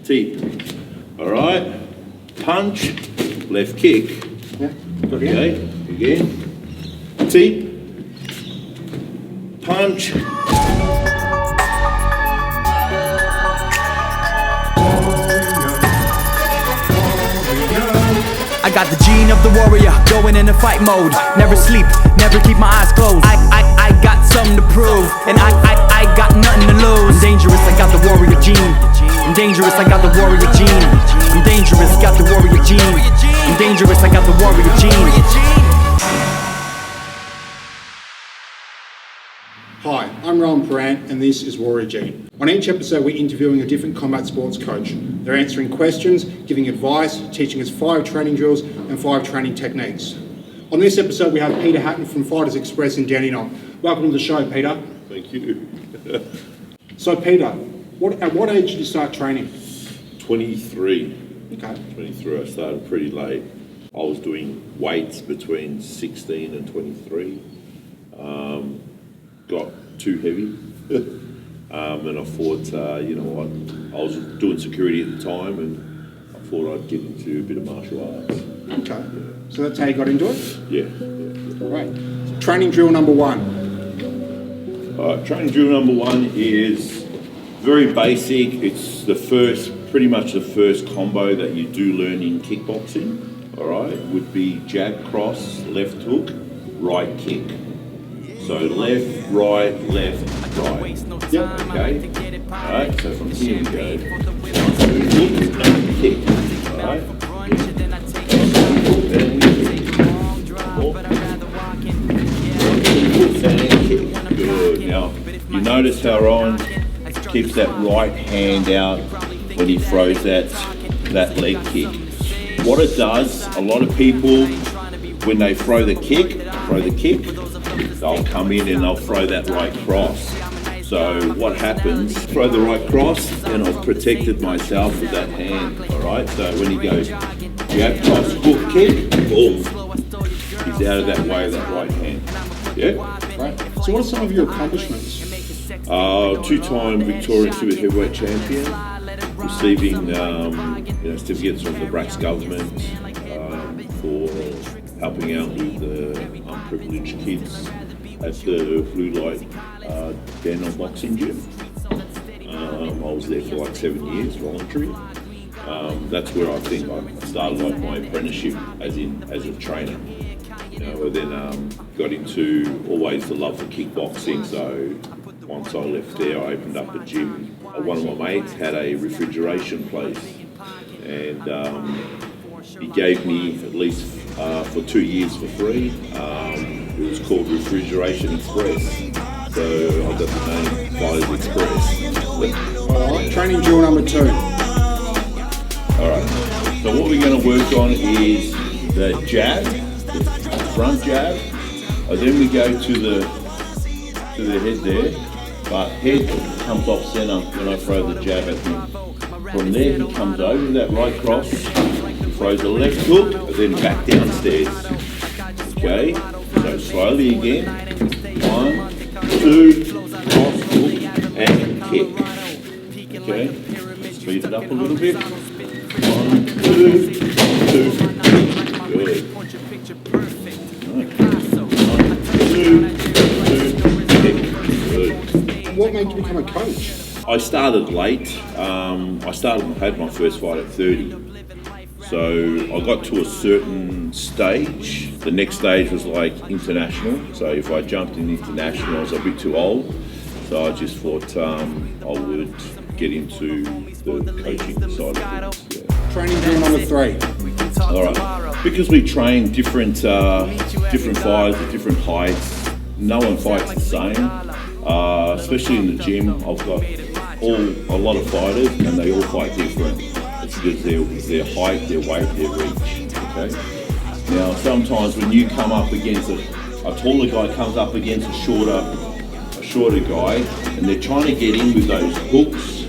Teep. All right. Punch, left kick. Yeah. Okay. Again. Teep. Punch. I got the gene of the warrior, going in a fight mode. Never sleep, never keep my eyes closed. I got something to prove, and I got nothing to lose. I'm dangerous, I got the warrior gene. I'm dangerous, I got the warrior gene. I'm dangerous, got the warrior gene. I'm dangerous, I got the warrior gene. Hi, I'm Rohan Parrant and this is Warrior Gene. On each episode we're interviewing a different combat sports coach. They're answering questions, giving advice, teaching us 5 training drills and 5 training techniques. On this episode we have Peter Hatton from Fighters Xpress in Dandenong. Welcome to the show, Peter. Thank you. So Peter, at what age did you start training? 23. Okay. 23. I started pretty late. I was doing weights between 16 and 23. Got too heavy. And I thought, you know what, I was doing security at the time and I thought I'd get into a bit of martial arts. Okay. So that's how you got into it? Yeah. Right. Training drill number 1. Training drill number 1 is very basic. It's pretty much the first combo that you do learn in kickboxing. All right, would be jab, cross, left hook, right kick. So left, right, left, right. Yep. Okay. All right. So from here we go. 1, 2, kick. All right. Then kick. Good. Now you notice how Rohan keeps that right hand out when he throws that leg kick. What it does, a lot of people, when they throw the kick, they'll come in and they'll throw that right cross. So what happens, throw the right cross and I've protected myself with that hand, all right? So when he goes jab, cross, hook, kick, boom, he's out of that way of that right hand. Yeah? Right. So what are some of your accomplishments? 2-time Victorian Super Heavyweight Champion, receiving certificates from the Brax government for helping out with the unprivileged kids at the Blue Light Dandenong boxing gym. I was there for like 7 years, voluntary. That's where I think I started like my apprenticeship as a trainer. You know, and then got into always the love for kickboxing. So once I left there, I opened up a gym. One of my mates had a refrigeration place, and he gave me at least for 2 years for free. It was called Refrigeration Express, so I got the name Fighters Xpress. Alright, training drill number 2. Alright, so what we're going to work on is the jab, the front jab, and then we go to the head there, but head comes off centre when I throw the jab at him. From there he comes over that right cross, throws a left hook, and then back downstairs. Okay, so slowly again. 1, 2, cross, hook, and kick. Okay, speed it up a little bit. 1, 2, 2, good. Right. 1, 2, 2, kick. Good. What made you become a coach? I started late. I had my first fight at 30. So I got to a certain stage. The next stage was like international. So if I jumped in international, I was a bit too old. So I just thought I would get into the coaching side of things. Yeah. Training drill number 3. All right. Because we train different fighters at different heights. No one fights the same. Especially in the gym, I've got a lot of fighters, and they all fight different. It's because their height, their weight, their reach. Okay. Now, sometimes when you come up against a taller guy comes up against a shorter guy, and they're trying to get in with those hooks,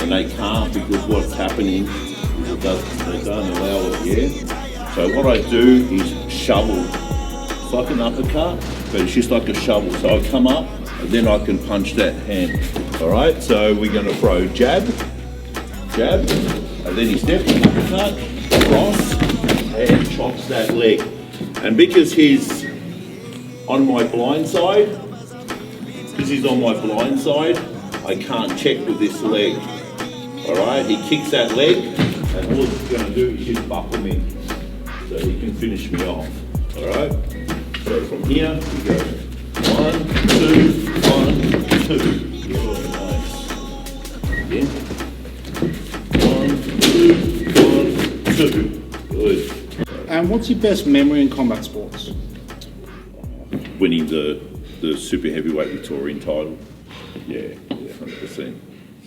and they can't because what's happening is they don't allow it. Yeah. So what I do is shovel. It's like an uppercut, but it's just like a shovel. So I come up, and then I can punch that hand. All right, so we're going to throw jab, jab, and then he steps, uppercut, cross, and chops that leg. And because he's on my blind side, I can't check with this leg. Alright, he kicks that leg, and all he's going to do is just buckle me, so he can finish me off. Alright, so from here we go 1, 2, 1, 2. Good, nice. Again. 1, 2, 1, 2. Good. And what's your best memory in combat sports? Winning the super heavyweight Victorian title. Yeah, 100%.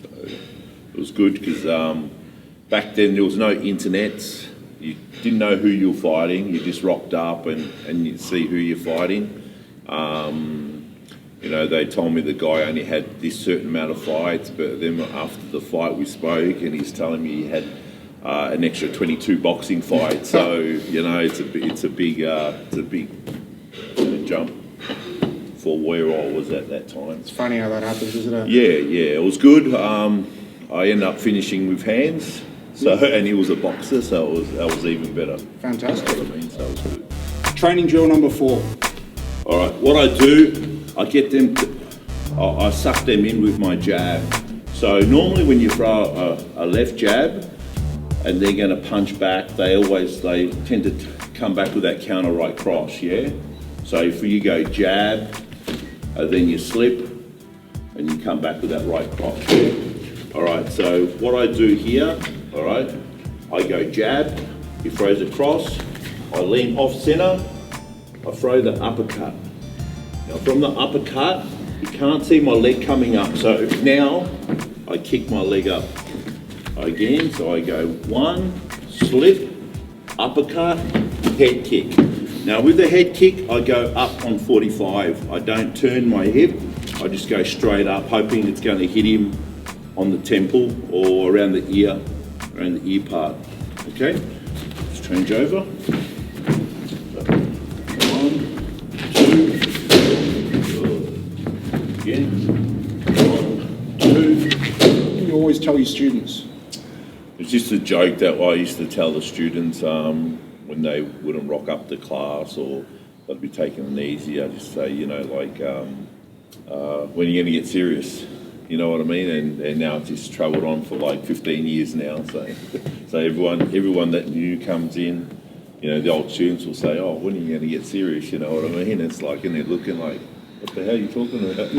So it was good because back then there was no internet. You didn't know who you were fighting. You just rocked up and you'd see who you're fighting. You know, they told me the guy only had this certain amount of fights, but then after the fight we spoke and he's telling me he had an extra 22 boxing fights. So, you know, it's a big jump for where I was at that time. It's funny how that happens, isn't it? Yeah, it was good. I ended up finishing with hands, and he was a boxer, so that was even better. Fantastic. You know what I mean? So it was good. Training drill number 4. All right, what I do, I get them, I suck them in with my jab. So normally when you throw a left jab and they're going to punch back, they tend to come back with that counter right cross, yeah? So if you go jab, then you slip and you come back with that right cross, yeah? All right, so what I do here, all right, I go jab, he throws a cross, I lean off center, I throw the uppercut. Now from the uppercut, you can't see my leg coming up, so now I kick my leg up again, so I go 1, slip, uppercut, head kick. Now with the head kick, I go up on 45. I don't turn my hip, I just go straight up, hoping it's going to hit him on the temple or around the ear part. Okay, let's change over. 1, 2, again. 1, 2. You always tell your students. It's just a joke that I used to tell the students when they wouldn't rock up to class or they'd be taking it easy. I just say, you know, like, when are you going to get serious? You know what I mean? And now it's just travelled on for like 15 years now. So everyone that new comes in, you know, the old students will say, oh, when are you going to get serious? You know what I mean? It's like, and they're looking like, what the hell are you talking about?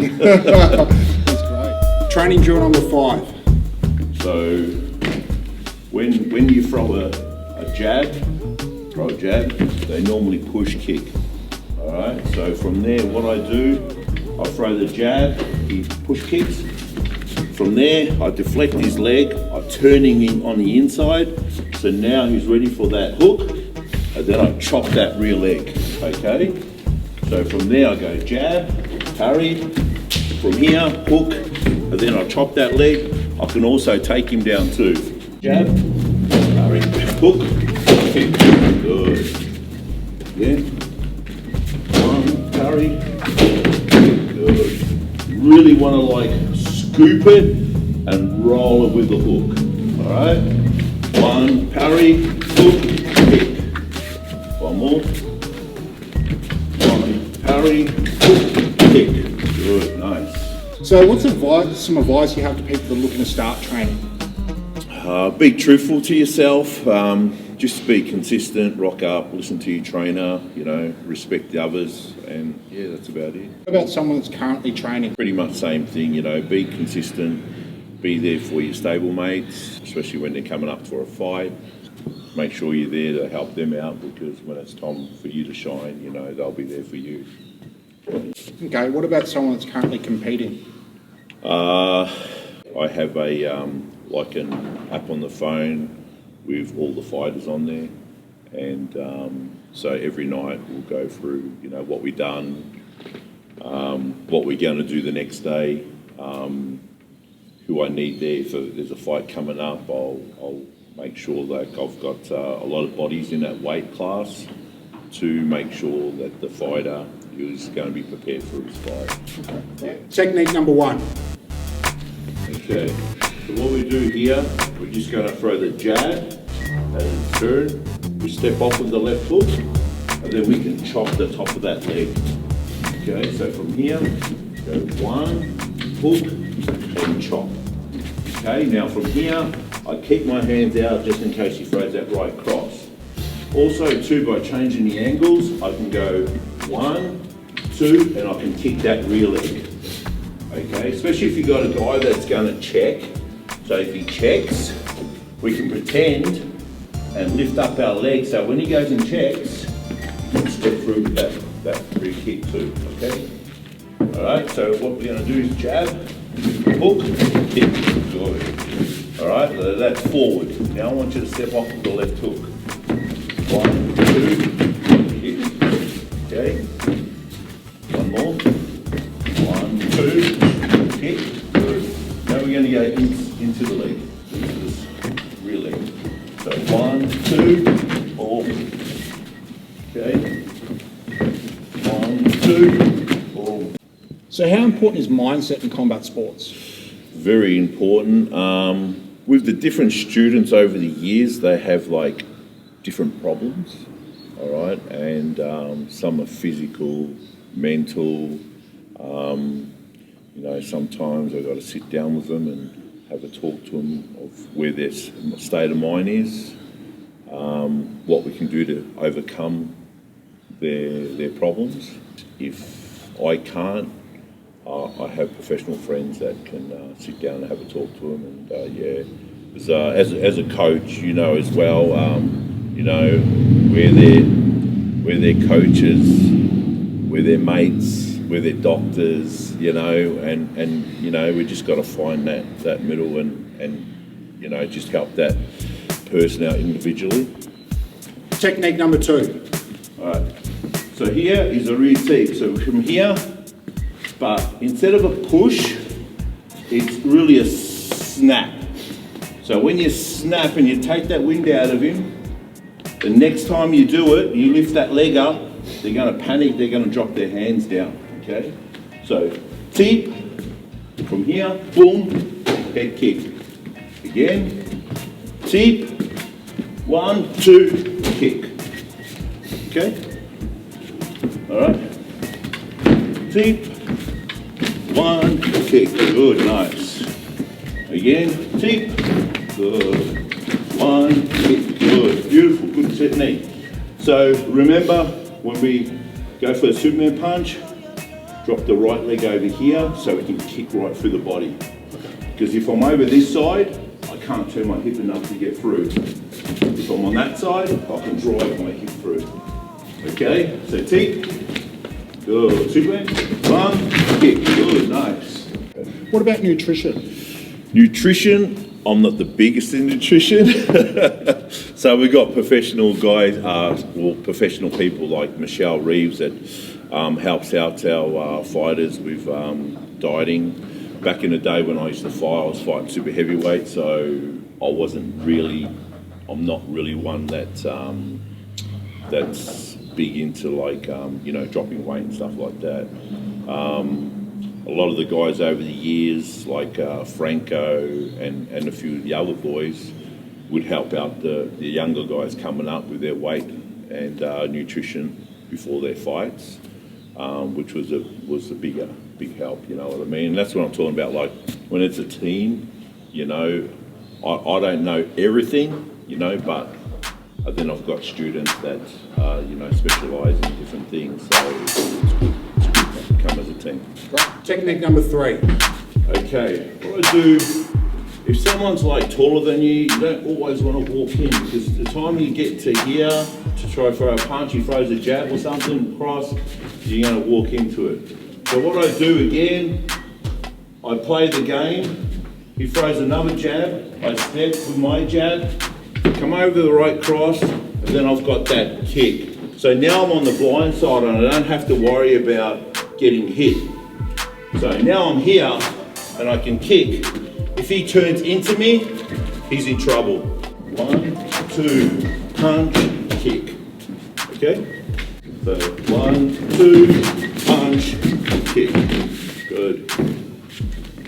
That's great. Training drill number 5. So when you throw a jab, they normally push kick. All right. So from there, what I do, I throw the jab, he push kicks. From there, I deflect his leg, I turn him in on the inside. So now he's ready for that hook, and then I chop that rear leg. Okay. So from there, I go jab, parry. From here, hook, and then I chop that leg. I can also take him down too. Jab, parry, hook, kick. Good. Again. 1, parry. Good. Really want to like scoop it and roll it with the hook. All right. 1, parry, hook, kick. 1 more. 1, parry, hook, kick. Good, nice. So what's some advice you have to people that are looking to start training? Be truthful to yourself. Just be consistent, rock up, listen to your trainer, you know, respect the others, and yeah, that's about it. What about someone that's currently training? Pretty much same thing, you know, be consistent, be there for your stable mates, especially when they're coming up for a fight. Make sure you're there to help them out, because when it's time for you to shine, you know, they'll be there for you. Okay, what about someone that's currently competing? I have like an app on the phone with all the fighters on there, and so every night we'll go through, you know, what we've done, what we're going to do the next day, who I need there. If there's a fight coming up, I'll make sure that I've got a lot of bodies in that weight class to make sure that the fighter is going to be prepared for his fight. Technique number 1. Okay. So what we do here, we're just going to throw the jab and turn. We step off with the left hook, and then we can chop the top of that leg. Okay, so from here, go one, hook, and chop. Okay, now from here, I keep my hands out just in case he throws that right cross. Also too, by changing the angles, I can go 1, 2, and I can kick that rear leg. Okay, especially if you've got a guy that's going to check. So if he checks, we can pretend and lift up our leg, so when he goes and checks, he can step through with that rear kick too, okay? Alright, so what we're going to do is jab, hook, kick, good. Alright, that's forward. Now I want you to step off with the left hook. 1, 2, kick, okay? One more. 1, 2, kick, good. Now we're going to go into the leg, into this rear leg. So 1, 2, 4. Okay. 1, 2, 4. So how important is mindset in combat sports? Very important. With the different students over the years, they have like different problems, all right? And some are physical, mental. You know, sometimes I've got to sit down with them and have a talk to them of where their state of mind is, what we can do to overcome their problems. If I can't, I have professional friends that can sit down and have a talk to them. And yeah, as a coach, you know as well, you know, we're their coaches, we're their mates, we're their doctors, you know, and you know, we just got to find that middle and you know, just help that person out individually. Technique number 2. All right. So here is a rear teep. So from here, but instead of a push, it's really a snap. So when you snap and you take that wind out of him, the next time you do it, you lift that leg up, they're going to panic, they're going to drop their hands down, okay? So teep, from here, boom, head kick. Again, teep, 1, 2, kick. Okay? All right. Teep, 1, kick. Good, nice. Again, teep, good. 1, kick, good. Beautiful, good technique. So remember, when we go for a Superman punch, drop the right leg over here so we can kick right through the body. Because if I'm over this side, I can't turn my hip enough to get through. If I'm on that side, I can drive my hip through. Okay, so teep, good, Superman, 1, kick, good, nice. What about nutrition? Nutrition, I'm not the biggest in nutrition. So we've got professional guys, professional people like Michelle Reeves that helps out our fighters with dieting. Back in the day when I used to fight, I was fighting super heavyweight, so I'm not really one that's big into like, you know, dropping weight and stuff like that. A lot of the guys over the years, like Franco and a few of the other boys, would help out the younger guys coming up with their weight and nutrition before their fights, which was a big help, you know what I mean? And that's what I'm talking about, like when it's a team, you know, I don't know everything, you know, but then I've got students that, you know, specialise in different things, so it's good to come as a team. Right. Technique number 3. Okay, what I do, if someone's like taller than you, you don't always want to walk in, because the time you get to here to try throw a punch, he throws a jab or something across, you're going to walk into it. So what I do again, I play the game, he throws another jab, I step with my jab, come over the right cross, and then I've got that kick. So now I'm on the blind side and I don't have to worry about getting hit. So now I'm here and I can kick. If he turns into me, he's in trouble. 1, 2, punch, kick. Okay? So 1, 2, punch, kick. Good.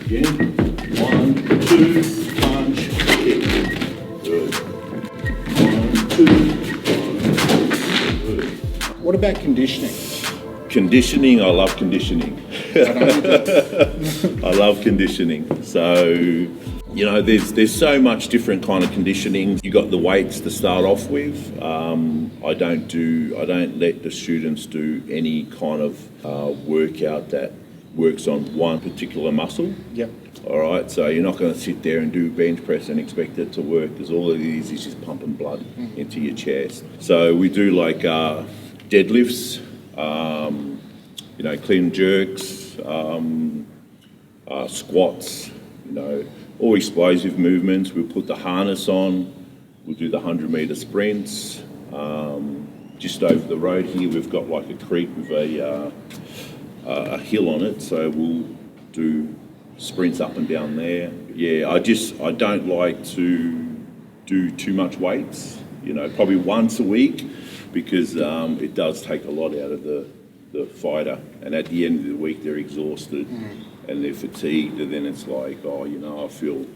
Again. 1, 2, punch, kick. Good. 1, 2, 1. Good. What about conditioning? Conditioning, I love conditioning. I love conditioning. So, you know, there's so much different kind of conditioning. You got the weights to start off with. I don't let the students do any kind of workout that works on one particular muscle. Yep. All right, so you're not going to sit there and do bench press and expect it to work, because all it is just pumping blood into your chest. So we do like deadlifts, you know, clean jerks, squats, you know, all explosive movements. We'll put the harness on, we'll do the 100-metre sprints. Just over the road here, we've got like a creek with a hill on it, so we'll do sprints up and down there. Yeah, I don't like to do too much weights, you know, probably once a week, because it does take a lot out of the fighter, and at the end of the week they're exhausted and they're fatigued, and then it's like, oh, you know, I feel,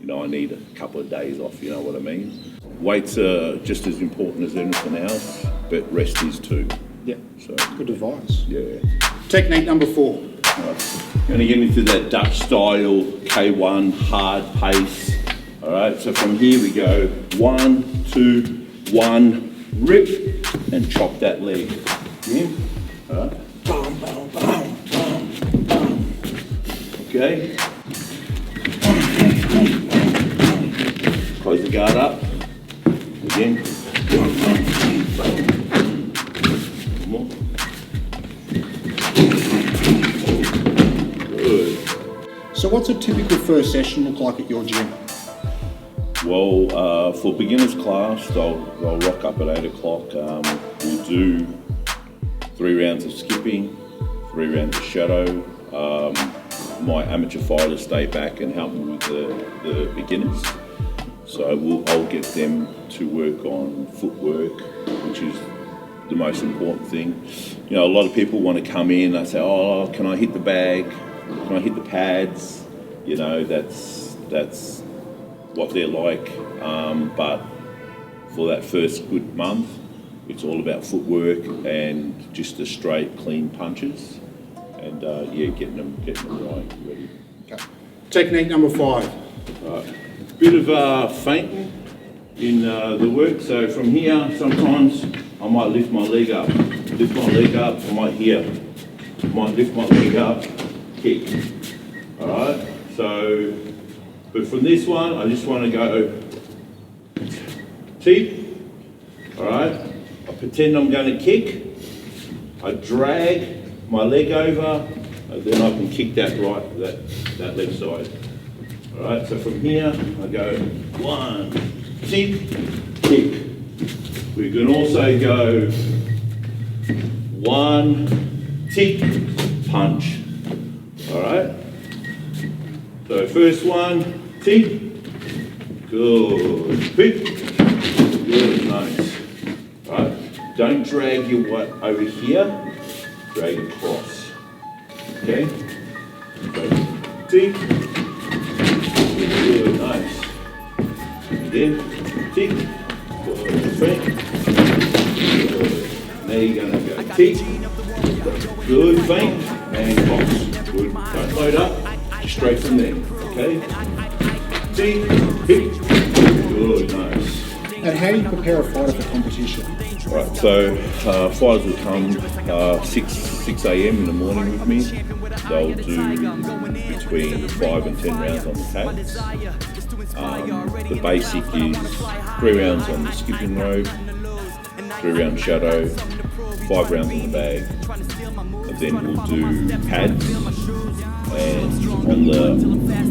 you know, I need a couple of days off, you know what I mean? Weights are just as important as anything else, but rest is too. Yeah. So Good advice. yeah. Technique number 4. Going to get into that Dutch style K1 hard pace. All right, so from here we go 1, 2, 1, rip, and chop that leg. Yeah. All right. Boom, boom, boom, boom, boom. Okay. Close the guard up. Again. One more. So what's a typical first session look like at your gym? Well, for beginners class, they'll rock up at 8 o'clock. We'll do 3 rounds of skipping, 3 rounds of shadow. My amateur fighters stay back and help me with the beginners. So I'll get them to work on footwork, which is the most important thing. You know, a lot of people want to come in, they say, oh, can I hit the bag? Can I hit the pads? You know, that's what they're like. But for that first good month, it's all about footwork and just the straight, clean punches, and yeah, getting them right, ready. Okay. Technique number 5. Right. Bit of feinting in the work. So from here, sometimes I might lift my leg up. Lift my leg up, I might lift my leg up, kick. All right. So, but from this one, I just want to go teep. All right. I pretend I'm going to kick. I drag my leg over, and then I can kick that that left side. All right. So from here, I go 1, teep, kick. We can also go 1, teep, punch. All right. So first one, teep, good, pick, good, nice. All right. Don't drag your weight over here. Drag across. Okay. So teep, good, nice. And then teep. Good. Now you're going to go teep, good, feint, and box. Good. Don't load up, just straight from there. Okay? Teep, hit, good, nice. And how do you prepare a fighter for competition? Right, so fighters will come 6 a.m. in the morning with me. They'll do between 5 and 10 rounds on the pads. The basic is 3 rounds on the skipping rope, 3 round shadow, 5 rounds on the bag, and then we'll do pads, and on the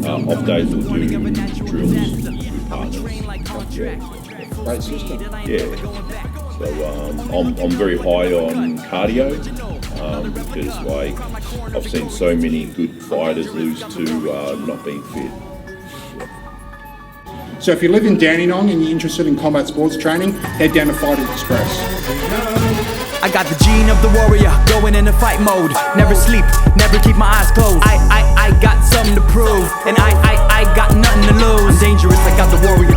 off days we'll do drills with partners. Great system. Yeah. So I'm very high on cardio because like I've seen so many good fighters lose to not being fit. So if you live in Dandenong and you're interested in combat sports training, head down to Fighters Xpress. I got the gene of the warrior, going into fight mode. Never sleep, never keep my eyes closed. I got something to prove, and I got nothing to lose. I'm dangerous, I got the warrior